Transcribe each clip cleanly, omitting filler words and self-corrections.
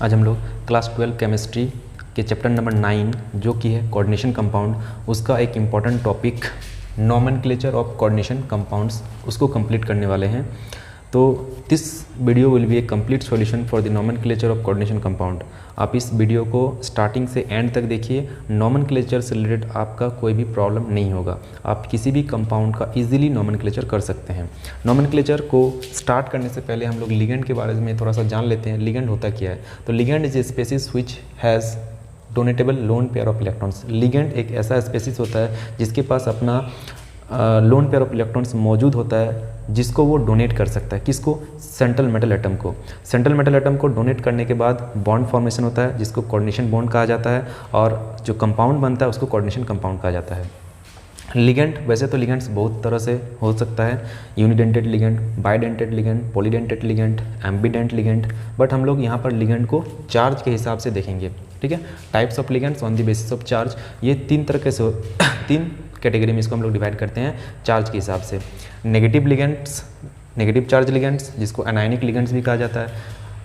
आज हम लोग क्लास 12 केमिस्ट्री के चैप्टर नंबर 9 जो कि है कोऑर्डिनेशन कंपाउंड, उसका एक important topic nomenclature of coordination compounds उसको कंप्लीट करने वाले हैं। तो this video will be A complete solution for the nomenclature of coordination compound. आप इस वीडियो को स्टार्टिंग से एंड तक देखिए। नॉमेनक्लेचर से रिलेटेड आपका कोई भी प्रॉब्लम नहीं होगा। आप किसी भी कंपाउंड का इजीली नॉमेनक्लेचर कर सकते हैं। नॉमेनक्लेचर को स्टार्ट करने से पहले हम लोग लिगेंड के बारे में थोड़ा सा जान लेते हैं। लिगेंड होता क्या है? तो ligand is a species which has donatable lone pair of electrons. Ligand एक ऐसा स्पेसिस होता है जिसके पास अपना लोन पेयर ऑफ इलेक्ट्रॉन्स मौजूद होता है, जिसको वो डोनेट कर सकता है। किसको? सेंट्रल मेटल एटम को। सेंट्रल मेटल एटम को डोनेट करने के बाद बॉन्ड फॉर्मेशन होता है, जिसको कोऑर्डिनेशन बॉन्ड कहा जाता है, और जो कंपाउंड बनता है उसको कोऑर्डिनेशन कंपाउंड कहा जाता है। लिगेंड, वैसे तो लिगेंड्स बहुत तरह से हो सकता है, unidentate ligand, bidentate ligand, polydentate ligand, ambidentate ligand, but हम लोग यहाँ पर लिगेंड को चार्ज के हिसाब से देखेंगे। ठीक है, types of ligands on the basis of charge. ये तीन तरह से तीन कैटेगरी में इसको हम लोग डिवाइड करते हैं चार्ज के हिसाब से। Negative ligands, negative charge ligands जिसको एनायनिक लिगेंड्स भी कहा जाता है,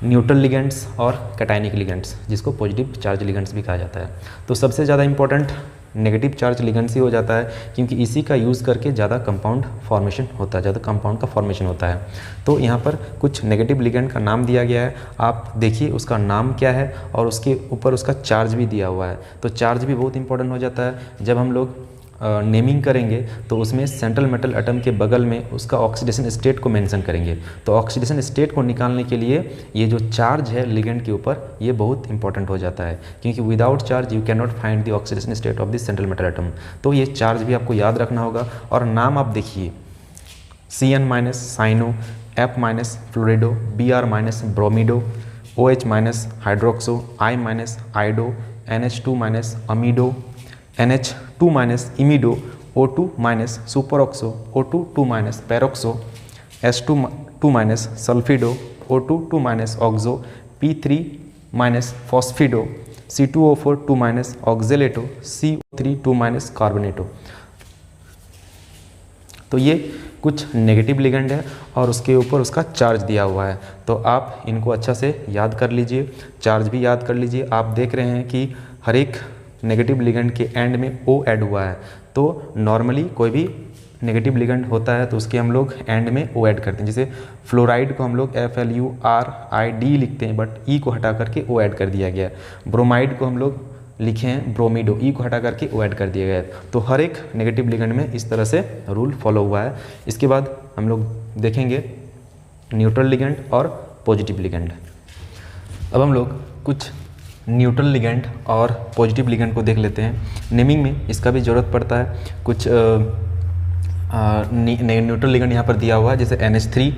न्यूट्रल लिगेंड्स और कैटायनिक लिगेंड्स जिसको पॉजिटिव चार्ज लिगेंड्स भी कहा जाता है। तो सबसे ज़्यादा इंपॉर्टेंट नेगेटिव चार्ज लिगेंड्स ही हो जाता है, क्योंकि इसी का यूज़ करके ज़्यादा कंपाउंड फॉर्मेशन होता है, ज़्यादा कंपाउंड का फॉर्मेशन होता है। तो यहाँ पर कुछ नेगेटिव लिगेंड का नाम दिया गया है, आप देखिए उसका नाम क्या है और उसके ऊपर उसका चार्ज भी दिया हुआ है। तो चार्ज भी बहुत इंपॉर्टेंट हो जाता है। जब हम लोग नेमिंग करेंगे तो उसमें सेंट्रल मेटल एटम के बगल में उसका ऑक्सीडेशन स्टेट को मेंशन करेंगे। तो ऑक्सीडेशन स्टेट को निकालने के लिए ये जो चार्ज है लिगेंड के ऊपर, ये बहुत इंपॉर्टेंट हो जाता है, क्योंकि without charge you can not find the oxidation state of the central metal atom. तो ये चार्ज भी आपको याद रखना होगा। और नाम आप देखिए, CN- cyano, F- fluorido, Br- bromido, OH- hydroxo, I- iodo, NH2- amido, NH2- imido, O2- superoxo, O2- peroxo, S2- sulphido, O2- oxo, P3- phosphido, C2O4- oxalato, CO3- carbonato. तो ये कुछ नेगेटिव लिगेंड है और उसके ऊपर उसका चार्ज दिया हुआ है। तो आप इनको अच्छा से याद कर लीजिए, चार्ज भी याद कर लीजिए। आप देख रहे हैं कि हर एक नेगेटिव लिगेंड के एंड में O ऐड हुआ है। तो नॉर्मली कोई भी नेगेटिव लिगेंड होता है तो उसके हम लोग एंड में O ऐड करते हैं। जैसे फ्लोराइड को हम लोग FLURID लिखते हैं, बट E को हटा करके O ऐड कर दिया गया। ब्रोमाइड को हम लोग लिखे हैं ब्रोमिडो, E को हटा करके O ऐड कर दिया गया है। तो हर एक नेगेटिव लिगेंड में इस तरह से रूल फॉलो हुआ है। इसके बाद हम लोग देखेंगे न्यूट्रल लिगेंड और पॉजिटिव लिगेंड। अब हम लोग कुछ न्यूट्रल लिगेंड और पॉजिटिव लिगेंड को देख लेते हैं। नेमिंग में इसका भी ज़रूरत पड़ता है। कुछ न्यूट्रल लिगेंड यहाँ पर दिया हुआ है, जैसे NH3,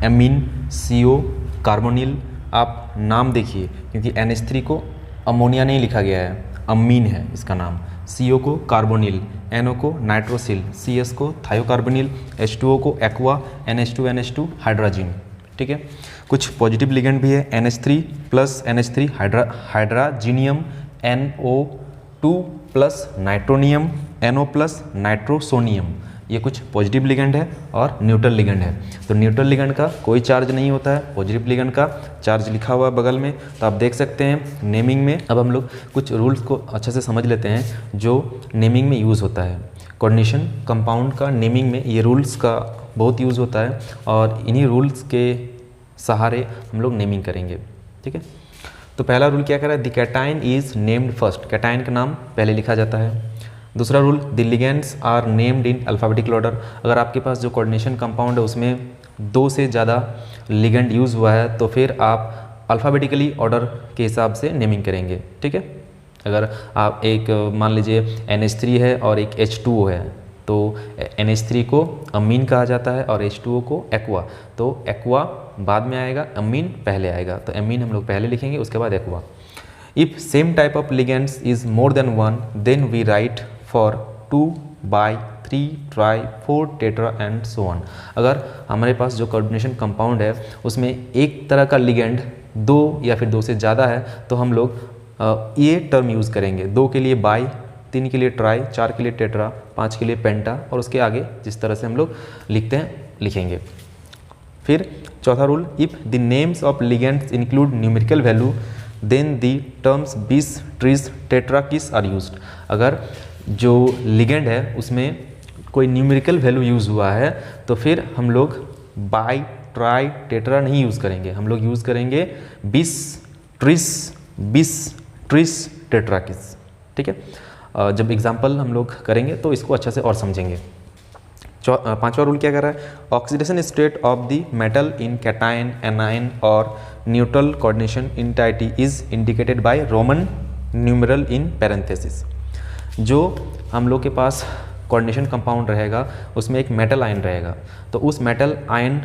एमीन, CO, कार्बोनिल। आप नाम देखिए, क्योंकि NH3 को अमोनिया नहीं लिखा गया है, अमीन है इसका नाम। CO को कार्बोनिल, NO को नाइट्रोसिल, CS को थायोकार्बोनिल, H2O को एक्वा, NH2 हाइड्रोजन। ठीक है, कुछ पॉजिटिव लिगेंड भी है। NH3+ हाइड्राजीनियम, NO2+ nitronium, NO+ nitrosonium. ये कुछ पॉजिटिव लिगेंड है और न्यूट्रल लिगेंड है। तो न्यूट्रल लिगेंड का कोई चार्ज नहीं होता है, पॉजिटिव लिगेंड का चार्ज लिखा हुआ है बगल में। तो आप देख सकते हैं नेमिंग में। अब हम लोग कुछ रूल्स को अच्छे से समझ लेते हैं जो नेमिंग में यूज़ होता है। कोऑर्डिनेशन कंपाउंड का नेमिंग में ये रूल्स का बहुत यूज़ होता है, और इन्हीं रूल्स के सहारे हम लोग नेमिंग करेंगे। ठीक है, तो पहला रूल क्या कह रहा है? The cation is named first. Cation का नाम पहले लिखा जाता है। दूसरा rule, the ligands are named in alphabetical order. अगर आपके पास जो कोऑर्डिनेशन कंपाउंड है उसमें 2 से ज़्यादा लिगेंड यूज़ हुआ है तो फिर आप अल्फ़ाबेटिकली ऑर्डर के हिसाब से नेमिंग करेंगे। ठीक है, अगर आप एक मान लीजिए NH3 है और एक H2O है, तो NH3 को अमीन कहा जाता है और H2O को एक्वा। तो एक्वा बाद में आएगा, अमीन पहले आएगा। तो अमीन हम लोग पहले लिखेंगे, उसके बाद aqua. If same type of ligands is more than one, then we write for 2 by 3 tri 4 tetra and so on. अगर हमारे पास जो कोऑर्डिनेशन कंपाउंड है उसमें एक तरह का लिगेंड 2 या फिर 2 से ज़्यादा है, तो हम लोग ये टर्म यूज़ करेंगे। 2 के लिए बाई, 3 के लिए ट्राई, 4 के लिए टेट्रा, 5 के लिए पेंटा, और उसके आगे जिस तरह से हम लोग लिखते हैं लिखेंगे। फिर चौथा rule, if the names of ligands include numerical value then the terms bis tris tetrakis are used. अगर जो लिगेंड है उसमें कोई न्यूमेरिकल वैल्यू यूज़ हुआ है तो फिर हम लोग बाई ट्राई टेट्रा नहीं यूज़ करेंगे, हम लोग यूज़ करेंगे bis tris टेट्रा किस। ठीक है, जब एग्जाम्पल हम लोग करेंगे तो इसको अच्छे से और समझेंगे। पांचवा रूल क्या कर रहा है, oxidation state of the metal in cation anion और neutral coordination entity is indicated by roman numeral in parenthesis. जो हम लोग के पास कोऑर्डिनेशन कंपाउंड रहेगा उसमें एक मेटल आयन रहेगा, तो उस मेटल आयन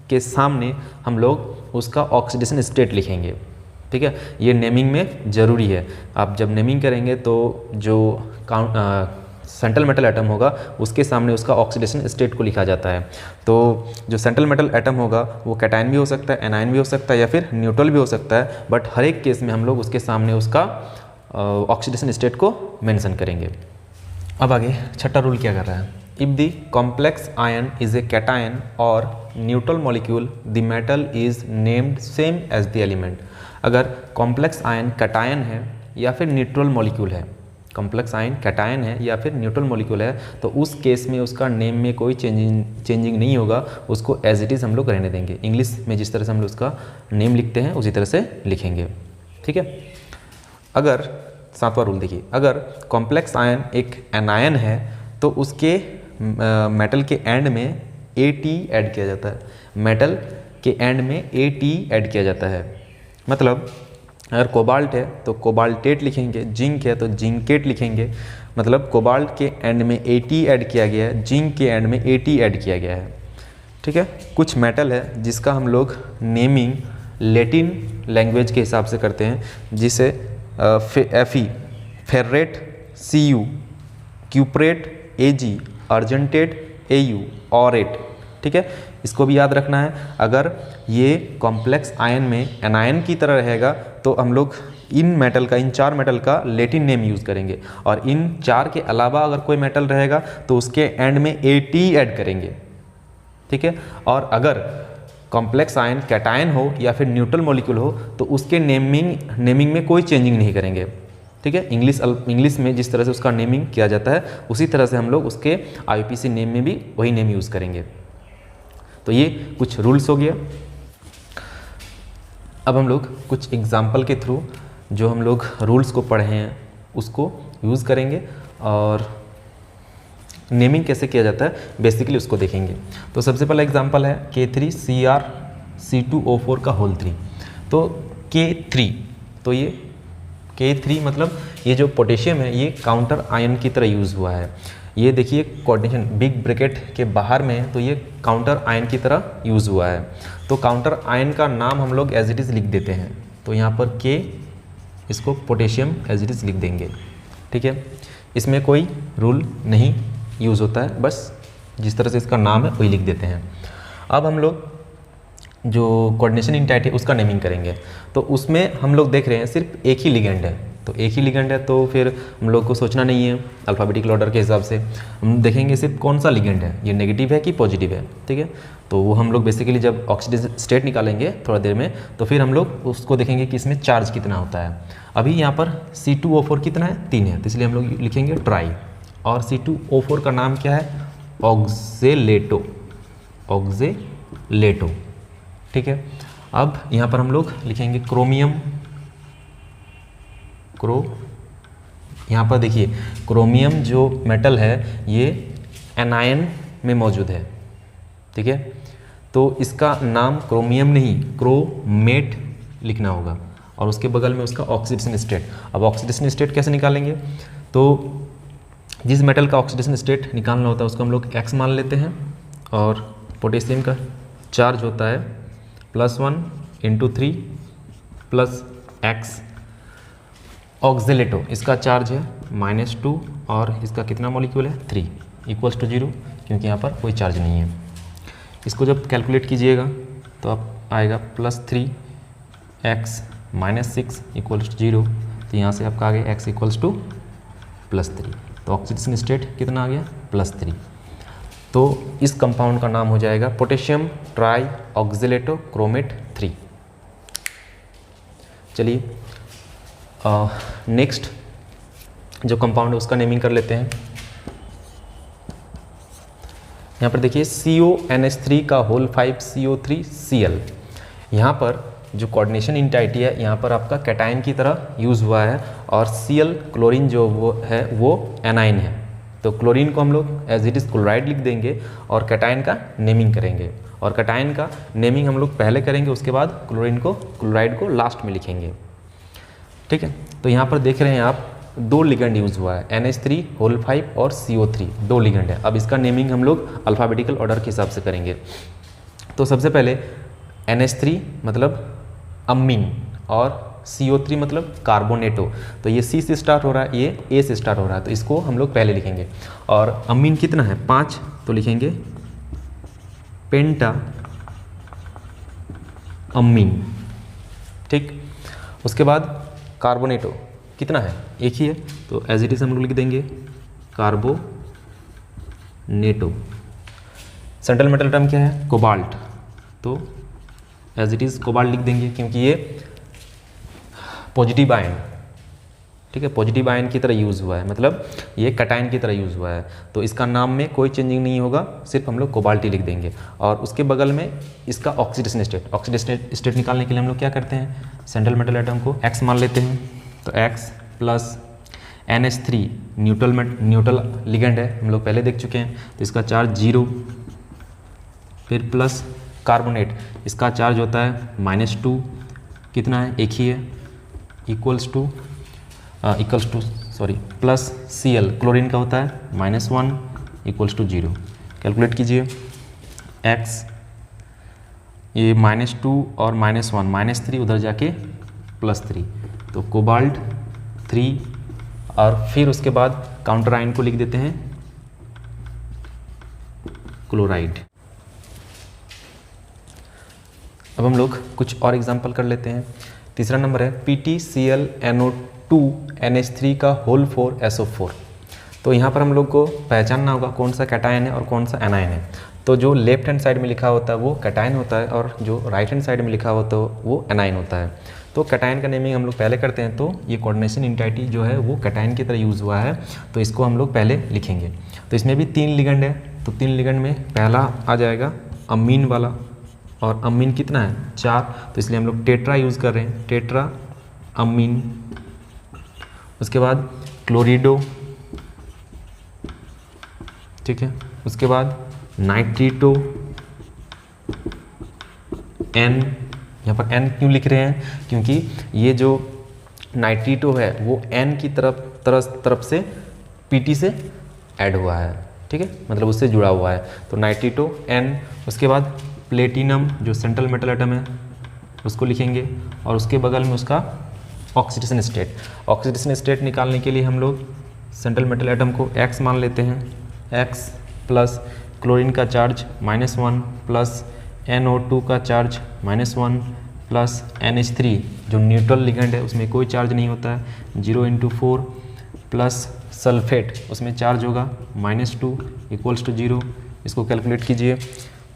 के सामने हम लोग उसका ऑक्सीडेशन स्टेट लिखेंगे। ठीक है, ये नेमिंग में ज़रूरी है। आप जब नेमिंग करेंगे तो जो सेंट्रल मेटल एटम होगा उसके सामने उसका ऑक्सीडेशन स्टेट को लिखा जाता है। तो जो सेंट्रल मेटल एटम होगा वो कैटायन भी हो सकता है, एनायन भी हो सकता है या फिर न्यूट्रल भी हो सकता है, बट हर एक केस में हम लोग उसके सामने उसका ऑक्सीडेशन स्टेट को मेंशन करेंगे। अब आगे छठा रूल क्या कर रहा है, if the complex ion is a cation और neutral molecule the metal is named same as the element. अगर कॉम्प्लेक्स आयन कैटायन है या फिर न्यूट्रल मॉलिक्यूल है, कॉम्प्लेक्स आयन कैटायन है या फिर न्यूट्रल मॉलिक्यूल है, तो उस केस में उसका नेम में कोई चेंजिंग नहीं होगा, उसको एज इट इज़ हम लोग रहने देंगे। इंग्लिश में जिस तरह से हम लोग उसका नेम लिखते हैं उसी तरह से लिखेंगे। ठीक है, अगर सातवां रूल देखिए, अगर कॉम्प्लेक्स आयन एक एनायन है तो उसके मेटल के एंड में AT ऐड किया जाता है, मेटल के एंड में AT ऐड किया जाता है। मतलब अगर कोबाल्ट है तो कोबाल्टेट लिखेंगे, जिंक है तो जिंकेट लिखेंगे, मतलब कोबाल्ट के एंड में AT ऐड किया गया है, जिंक के एंड में AT ऐड किया गया है। ठीक है, कुछ मेटल है जिसका हम लोग नेमिंग लैटिन लैंग्वेज के हिसाब से करते हैं, जिसे Fe ferret Cu, क्यूप्रेट Ag, argentate Au, ऑरेट। ठीक है, इसको भी याद रखना है। अगर ये कॉम्प्लेक्स आयन में एनायन की तरह रहेगा तो हम लोग इन मेटल का, इन चार मेटल का लैटिन नेम यूज़ करेंगे, और इन चार के अलावा अगर कोई मेटल रहेगा तो उसके एंड में AT ऐड करेंगे। ठीक है, और अगर कॉम्प्लेक्स आयन कैटायन हो या फिर न्यूट्रल मॉलिक्यूल हो तो उसके नेमिंग में कोई चेंजिंग नहीं करेंगे। ठीक है, इंग्लिश में जिस तरह से उसका नेमिंग किया जाता है उसी तरह से हम लोग उसके IUPAC नेम में भी वही नेम यूज़ करेंगे। तो ये कुछ रूल्स हो गया। अब हम लोग कुछ एग्जाम्पल के थ्रू जो हम लोग रूल्स को पढ़े हैं उसको यूज़ करेंगे और नेमिंग कैसे किया जाता है बेसिकली उसको देखेंगे। तो सबसे पहला एग्जांपल है K3CrC2O4 का होल 3। तो K3, तो ये K3 मतलब ये जो पोटेशियम है ये काउंटर आयन की तरह यूज़ हुआ है। ये देखिए कोऑर्डिनेशन बिग ब्रैकेट के बाहर में है तो ये काउंटर आयन की तरह यूज़ हुआ है। तो काउंटर आयन का नाम हम लोग एज इट इज़ लिख देते हैं। तो यहाँ पर K, इसको पोटेशियम एज इट इज़ लिख देंगे। ठीक है, इसमें कोई रूल नहीं यूज़ होता है, बस जिस तरह से इसका नाम है वही लिख देते हैं। अब हम लोग जो कोऑर्डिनेशन इंटाइटी है उसका नेमिंग करेंगे। तो उसमें हम लोग देख रहे हैं सिर्फ एक ही लिगेंड है, तो एक ही लिगेंड है तो फिर हम लोग को सोचना नहीं है अल्फ़ाबेटिकल ऑर्डर के हिसाब से। हम देखेंगे सिर्फ कौन सा लिगेंड है, ये नेगेटिव है कि पॉजिटिव है। ठीक है, तो वो हम लोग बेसिकली जब ऑक्सीडेशन स्टेट निकालेंगे थोड़ा देर में तो फिर हम लोग उसको देखेंगे कि इसमें चार्ज कितना होता है। अभी यहाँ पर C2O4 कितना है, 3 है, तो इसलिए हम लोग लिखेंगे ट्राई। और C2O4 का नाम क्या है, ऑक्जेलेटो, ऑक्जेलेटो। ठीक है, अब यहाँ पर हम लोग लिखेंगे क्रोमियम, यहाँ पर देखिए क्रोमियम जो मेटल है ये एनायन में मौजूद है। ठीक है, तो इसका नाम क्रोमियम नहीं क्रोमेट लिखना होगा और उसके बगल में उसका ऑक्सीडेशन स्टेट। अब ऑक्सीडेशन स्टेट कैसे निकालेंगे, तो जिस मेटल का ऑक्सीडेशन स्टेट निकालना होता है उसको हम लोग X मान लेते हैं, और पोटेशियम का चार्ज होता है +1 × 3 + X। ऑक्जेलेटो इसका चार्ज है -2 और इसका कितना मॉलिक्यूल है 3 = 0, क्योंकि यहाँ पर कोई चार्ज नहीं है। इसको जब कैलकुलेट कीजिएगा तो आप आएगा +3X - 6 = 0। तो यहाँ से आपका आ गया X = +3। तो ऑक्सीडेशन स्टेट कितना आ गया +3। तो इस कंपाउंड का नाम हो जाएगा पोटेशियम ट्राई ऑक्जेलेटो क्रोमेट 3। चलिए नेक्स्ट जो कंपाउंड है उसका नेमिंग कर लेते हैं। यहाँ पर देखिए CONH3 का होल 5 CO3Cl। यहाँ पर जो कोऑर्डिनेशन इंटाइटी है यहाँ पर आपका कैटायन की तरह यूज़ हुआ है और Cl क्लोरीन जो वो है वो एनाइन है। तो क्लोरीन को हम लोग एज इट इज़ क्लोराइड लिख देंगे और कैटायन का नेमिंग करेंगे, और कैटायन का नेमिंग हम लोग पहले करेंगे, उसके बाद क्लोराइड को लास्ट में लिखेंगे। ठीक है, तो यहाँ पर देख रहे हैं आप 2 लिगेंड यूज़ हुआ है, NH3 होल 5 और CO3 2 लिगेंड है। अब इसका नेमिंग हम लोग अल्फ़ाबेटिकल ऑर्डर के हिसाब से करेंगे। तो सबसे पहले NH3 मतलब अमीन और CO3 मतलब कार्बोनेटो। तो ये C से स्टार्ट हो रहा है, ये A से स्टार्ट हो रहा है, तो इसको हम लोग पहले लिखेंगे। और अमीन कितना है 5, तो लिखेंगे पेंटा अमीन। ठीक, उसके बाद कार्बोनेटो कितना है, एक ही है, तो एज इट इज हम लोग लिख देंगे कार्बोनेटो। सेंट्रल मेटल टर्म क्या है, कोबाल्ट, तो एज इट इज कोबाल्ट लिख देंगे क्योंकि ये पॉजिटिव आयन, ठीक है, पॉजिटिव आयन की तरह यूज़ हुआ है, मतलब ये कैटायन की तरह यूज़ हुआ है। तो इसका नाम में कोई चेंजिंग नहीं होगा, सिर्फ हम लोग कोबाल्ट ही लिख देंगे। और उसके बगल में इसका ऑक्सीडेशन स्टेट निकालने के लिए हम लोग क्या करते हैं, सेंट्रल मेटल एटम को X मान लेते हैं। तो X plus NH3 neutral ligand है, हम लोग पहले देख चुके हैं, तो इसका चार्ज 0, फिर प्लस कार्बोनेट, इसका चार्ज होता है -2, कितना है, एक ही है, equals two plus Cl chlorine का होता है -1 इक्वल्स टू 0। कैलकुलेट कीजिए, X ये -2 और -1 -3 उधर जाके +3, तो कोबाल्ट 3, और फिर उसके बाद काउंटर आयन को लिख देते हैं क्लोराइड। अब हम लोग कुछ और एग्जांपल कर लेते हैं। तीसरा नंबर है PtClNO2NH3 का होल 4 SO4। तो यहाँ पर हम लोग को पहचानना होगा कौन सा कैटायन है और कौन सा एनायन है। तो जो लेफ्ट हैंड साइड में लिखा होता है वो कैटायन होता है और जो राइट हैंड साइड में लिखा होता है वो एनायन होता है। तो कैटायन का नेमिंग हम लोग पहले करते हैं। तो ये कोऑर्डिनेशन इंटाइटी जो है वो कैटायन की तरह यूज़ हुआ है, तो इसको हम लोग पहले लिखेंगे। तो इसमें भी 3 लिगेंड है, तो 3 लिगेंड में पहला आ जाएगा अमीन वाला, और अमीन कितना है 4, तो इसलिए हम लोग टेट्रा यूज़ कर रहे हैं, टेट्रा अमीन। उसके बाद क्लोरिडो, ठीक है, उसके बाद नाइट्रिटो N। यहाँ पर N क्यों लिख रहे हैं, क्योंकि ये जो नाइट्रिटो है वो N की तरफ से Pt से ऐड हुआ है, ठीक है, मतलब उससे जुड़ा हुआ है, तो नाइट्रिटो N। उसके बाद प्लेटिनम जो सेंट्रल मेटल एटम है उसको लिखेंगे, और उसके बगल में उसका ऑक्सीडेशन स्टेट। ऑक्सीडेशन स्टेट निकालने के लिए हम लोग सेंट्रल मेटल एटम को X मान लेते हैं, X प्लस क्लोरीन का चार्ज -1 प्लस NO2 का चार्ज -1 प्लस NH3 जो न्यूट्रल लिगेंड है उसमें कोई चार्ज नहीं होता है, 0 × 4 प्लस सल्फेट उसमें चार्ज होगा -2 इक्वल्स टू 0। इसको कैलकुलेट कीजिए,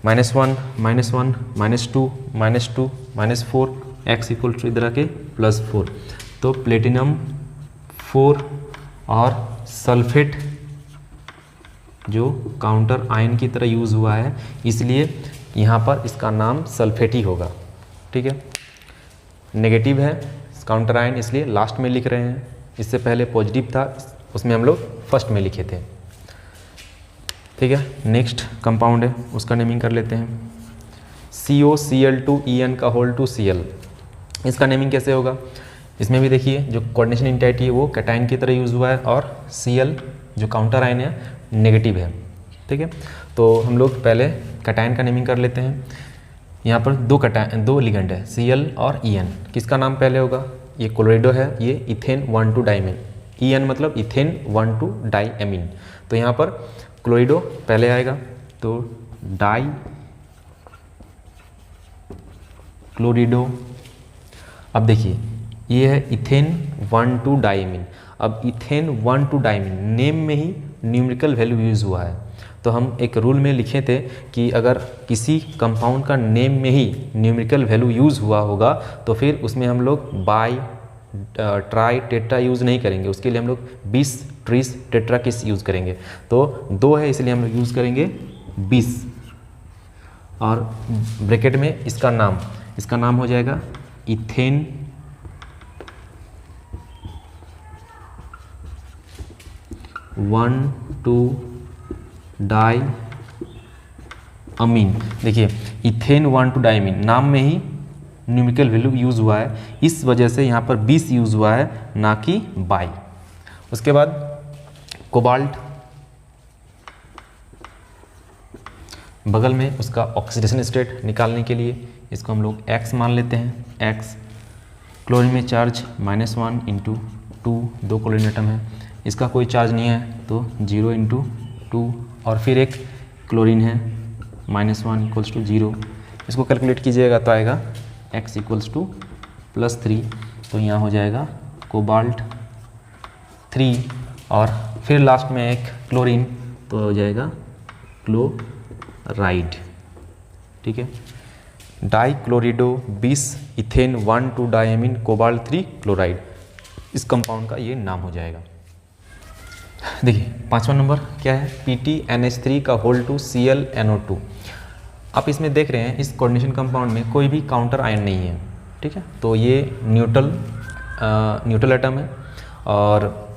-1 -1 -2 -2 -4 X इक्वल टू इधर आके +4। तो प्लेटिनम 4 और सल्फेट जो काउंटर आयन की तरह यूज़ हुआ है, इसलिए यहाँ पर इसका नाम सल्फेट ही होगा, ठीक है। नेगेटिव है काउंटर आयन, इसलिए लास्ट में लिख रहे हैं, इससे पहले पॉजिटिव था उसमें हम लोग फर्स्ट में लिखे थे, ठीक है। नेक्स्ट कंपाउंड है उसका नेमिंग कर लेते हैं, COCl2En का होल 2 Cl। इसका नेमिंग कैसे होगा, इसमें भी देखिए जो कोऑर्डिनेशन इंटाइटी है वो कैटायन की तरह यूज़ हुआ है और Cl जो काउंटर आयन है नेगेटिव है, ठीक है। तो हम लोग पहले कैटायन का नेमिंग कर लेते हैं। यहाँ पर दो लिगेंड है Cl और En। किसका नाम पहले होगा, ये क्लोरिडो है, ये इथेन 1,2 डाइमीन, En मतलब इथेन 1,2 डाइएमीन। तो यहाँ पर क्लोरिडो पहले आएगा, तो डाई क्लोरिडो। अब देखिए ये है इथेन 1,2 डाइमीन। अब इथेन 1,2 डाइमीन नेम में ही न्यूमेरिकल वैल्यू यूज़ हुआ है, तो हम एक रूल में लिखे थे कि अगर किसी कंपाउंड का नेम में ही न्यूमेरिकल वैल्यू यूज़ हुआ होगा तो फिर उसमें हम लोग बाई ट्राई टेट्रा यूज़ नहीं करेंगे, उसके लिए हम लोग 20 ट्रीस टेट्रा किस यूज़ करेंगे। तो 2 है इसलिए हम लोग यूज़ करेंगे 20 और ब्रैकेट में इसका नाम हो जाएगा इथेन 1,2-डाई अमीन। देखिए इथेन 1,2-डाइमीन नाम में ही न्यूमेरिकल वैल्यू यूज़ हुआ है, इस वजह से यहाँ पर 20 यूज़ हुआ है ना कि 22। उसके बाद कोबाल्ट, बगल में उसका ऑक्सीडेशन स्टेट निकालने के लिए इसको हम लोग X मान लेते हैं। X क्लोरीन में चार्ज -1 × 2, 2 क्लोरीन एटम है, इसका कोई चार्ज नहीं है तो 0 × 2 और फिर एक क्लोरीन है -1 = 0। इसको कैलकुलेट कीजिएगा तो आएगा X = +3, तो यहाँ हो जाएगा कोबाल्ट 3 और फिर लास्ट में एक क्लोरीन तो हो जाएगा क्लोराइड। ठीक है, डाइक्लोरिडो 20 इथेन 1,2-डाइमीन कोबाल्ट 3 क्लोराइड, इस कंपाउंड का ये नाम हो जाएगा। देखिए 5वां नंबर क्या है, PTNH3 का होल 2 ClNO2। आप इसमें देख रहे हैं इस कोऑर्डिनेशन कंपाउंड में कोई भी काउंटर आयन नहीं है। ठीक है, तो ये न्यूट्रल एटम है और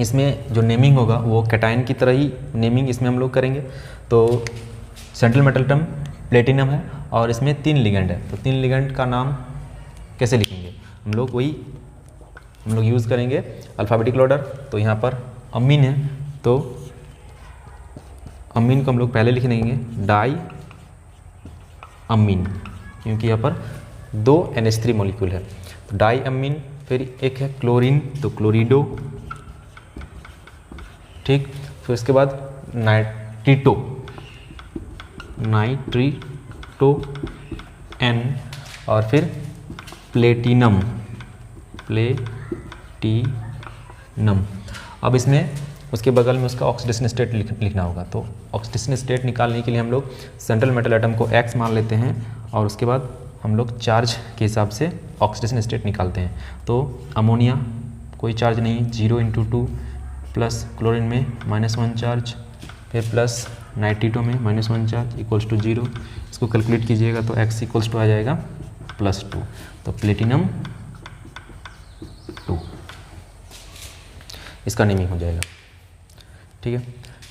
इसमें जो नेमिंग होगा वो कैटायन की तरह ही नेमिंग इसमें हम लोग करेंगे। तो सेंट्रल मेटल एटम प्लेटिनम है और इसमें 3 लिगेंड है, तो 3 लिगेंड का नाम कैसे लिखेंगे, हम लोग यूज़ करेंगे अल्फ़ाबेटिक ऑर्डर। तो यहाँ पर अमीन है तो अमीन को हम लोग पहले लिख देंगे डाई अमीन, क्योंकि यहाँ पर 2 NH3 मॉलिक्यूल है, तो डाई अमीन। फिर एक है क्लोरीन तो क्लोरिडो, ठीक। फिर उसके बाद नाइट्रिटो N और फिर प्लेटिनम। अब इसमें उसके बगल में उसका ऑक्सीडेशन स्टेट लिखना होगा। तो ऑक्सीडेशन स्टेट निकालने के लिए हम लोग सेंट्रल मेटल एटम को X मान लेते हैं और उसके बाद हम लोग चार्ज के हिसाब से ऑक्सीडेशन स्टेट निकालते हैं। तो अमोनिया कोई चार्ज नहीं, 0 × 2 प्लस क्लोरीन में -1 चार्ज, फिर प्लस नाइट्रिटो में -1 चार्ज = 0। इसको कैलकुलेट कीजिएगा तो X = आ जाएगा +2, तो प्लेटिनम 2 इसका नेमिंग हो जाएगा। ठीक है,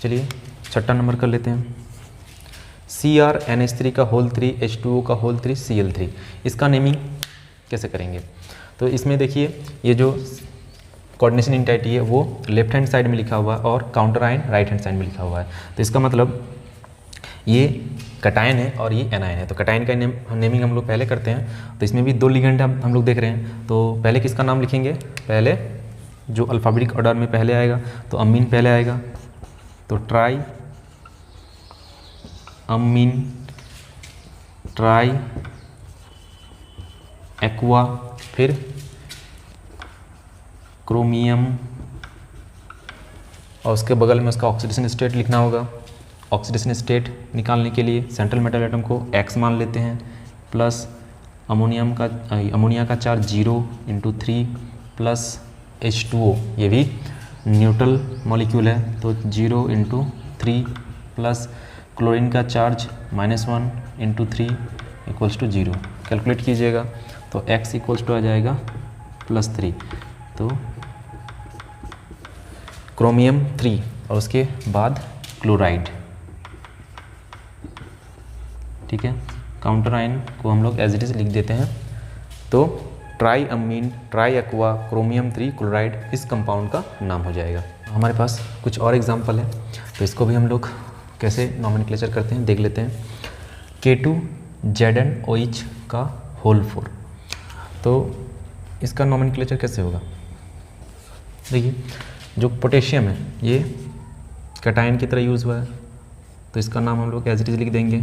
चलिए 6वां नंबर कर लेते हैं, CrNH3 का होल 3 H2O का होल 3 Cl3। इसका नेमिंग कैसे करेंगे, तो इसमें देखिए ये जो कोऑर्डिनेशन एंटिटी है वो लेफ्ट हैंड साइड में लिखा हुआ है और counter ion right hand side में लिखा हुआ है। तो इसका मतलब ये कैटायन है और ये एनायन है। तो कैटायन का नेमिंग हम लोग पहले करते हैं। तो इसमें भी 2 लिगेंड हम लोग देख रहे हैं, तो पहले किसका नाम लिखेंगे, पहले जो अल्फ़ाबेटिक ऑर्डर में पहले आएगा तो अमीन पहले आएगा, तो ट्राई अमीन, ट्राई एक्वा, फिर क्रोमियम और उसके बगल में उसका ऑक्सीडेशन स्टेट लिखना होगा। ऑक्सीडेशन स्टेट निकालने के लिए सेंट्रल मेटल एटम को X मान लेते हैं, प्लस अमोनिया का चार्ज 0 × 3 प्लस H2O, ये भी न्यूट्रल मॉलिक्यूल है तो 0 × 3 प्लस क्लोरीन का चार्ज -1 × 3 = 0। कैलकुलेट कीजिएगा तो X = आ जाएगा +3, तो क्रोमियम 3 और उसके बाद क्लोराइड। ठीक है, काउंटर आयन को हम लोग एज इट इज़ लिख देते हैं। तो ट्राई अमीन, ट्राई एक्वा, क्रोमियम 3 क्लोराइड, इस कंपाउंड का नाम हो जाएगा। हमारे पास कुछ और एग्जांपल है तो इसको भी हम लोग कैसे नॉमेनक्लेचर करते हैं देख लेते हैं। K2ZnOH का होल 4, तो इसका नॉमेनक्लेचर कैसे होगा, देखिए जो पोटेशियम है ये कैटायन की तरह यूज़ हुआ है तो इसका नाम हम लोग एज इट इज़ लिख देंगे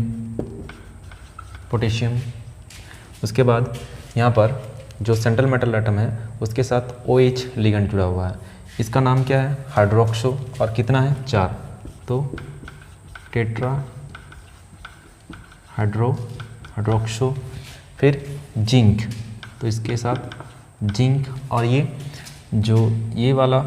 पोटेशियम। उसके बाद यहाँ पर जो सेंट्रल मेटल एटम है उसके साथ OH लिगेंड जुड़ा हुआ है, इसका नाम क्या है, हाइड्रोक्सो, और कितना है 4, तो टेट्रा हाइड्रोक्सो। फिर जिंक, तो इसके साथ जिंक, और ये जो ये वाला,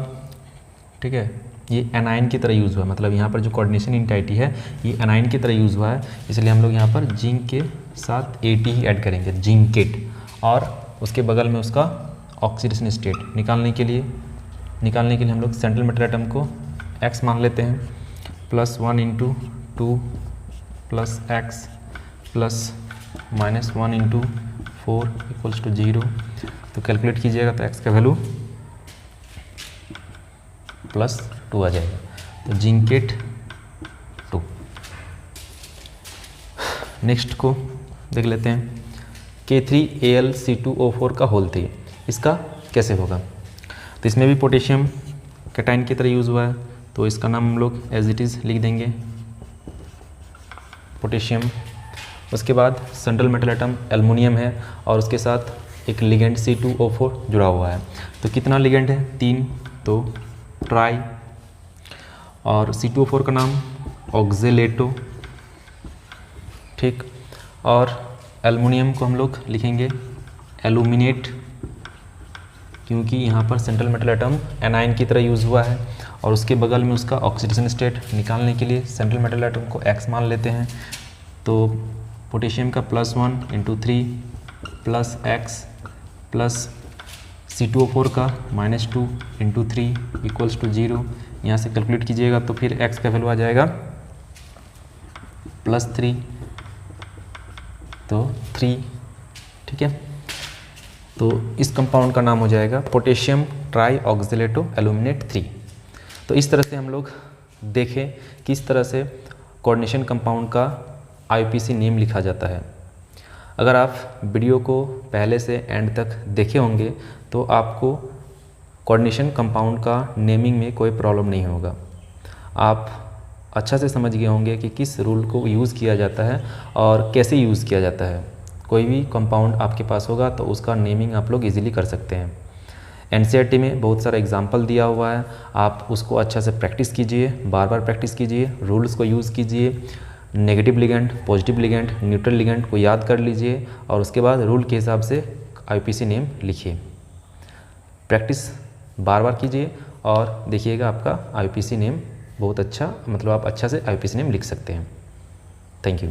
ठीक है, ये एनाइन की तरह यूज़ हुआ है, मतलब यहाँ पर जो कोऑर्डिनेशन इंटाइटी है ये एनाइन की तरह यूज़ हुआ है, इसलिए हम लोग यहाँ पर जिंक के साथ एटी ही ऐड करेंगे, जिंकेट, और उसके बगल में उसका ऑक्सीडेशन स्टेट निकालने के लिए हम लोग सेंट्रल मेटल एटम को x मान लेते हैं, +1 × 2 + x + -1 × 4 = 0। तो कैलकुलेट कीजिएगा तो x का वैल्यू +2 आ जाएगा, तो जिंकेट 2। नेक्स्ट को देख लेते हैं, K3Al2CO4 का होल 3, इसका कैसे होगा। तो इसमें भी पोटेशियम कैटाइन की तरह यूज़ हुआ है, तो इसका नाम हम लोग एज इट इज़ लिख देंगे, पोटेशियम। उसके बाद सेंट्रल मेटल एटम एल्युमिनियम है और उसके साथ एक लिगेंड C2O4 जुड़ा हुआ है। तो कितना लिगेंड है, 3, तो ट्राई, और C2O4 का नाम ऑक्जेलेटो, ठीक। और एल्युमिनियम को हम लोग लिखेंगे एल्यूमिनेट, क्योंकि यहाँ पर सेंट्रल मेटल एटम एनाइन की तरह यूज़ हुआ है, और उसके बगल में उसका ऑक्सीडेशन स्टेट निकालने के लिए सेंट्रल मेटल एटम को x मान लेते हैं। तो पोटेशियम का +1 × 3 + x + C2O4 का -2 × 3 = 0। यहाँ से कैलकुलेट कीजिएगा तो फिर x का वैल्यू आ जाएगा +3, तो 3, ठीक है। तो इस कंपाउंड का नाम हो जाएगा पोटेशियम ट्राई ऑक्जेलेटो एल्यूमिनेट 3। तो इस तरह से हम लोग देखें किस तरह से कोऑर्डिनेशन कंपाउंड का IUPAC नेम लिखा जाता है। अगर आप वीडियो को पहले से एंड तक देखे होंगे तो आपको कोऑर्डिनेशन कंपाउंड का नेमिंग में कोई प्रॉब्लम नहीं होगा। आप अच्छा से समझ गए होंगे कि किस रूल को यूज़ किया जाता है और कैसे यूज़ किया जाता है। कोई भी कंपाउंड आपके पास होगा तो उसका नेमिंग आप लोग इजीली कर सकते हैं। NCERT में बहुत सारा एग्जाम्पल दिया हुआ है, आप उसको अच्छा से प्रैक्टिस कीजिए, बार बार प्रैक्टिस कीजिए, रूल्स को यूज़ कीजिए, negative ligand, positive ligand, neutral ligand को याद कर लीजिए और उसके बाद रूल के हिसाब से IUPAC नेम लिखिए। प्रैक्टिस बार बार कीजिए और देखिएगा आपका IUPAC नेम बहुत अच्छा, मतलब आप अच्छा से IUPAC नेम लिख सकते हैं। Thank you.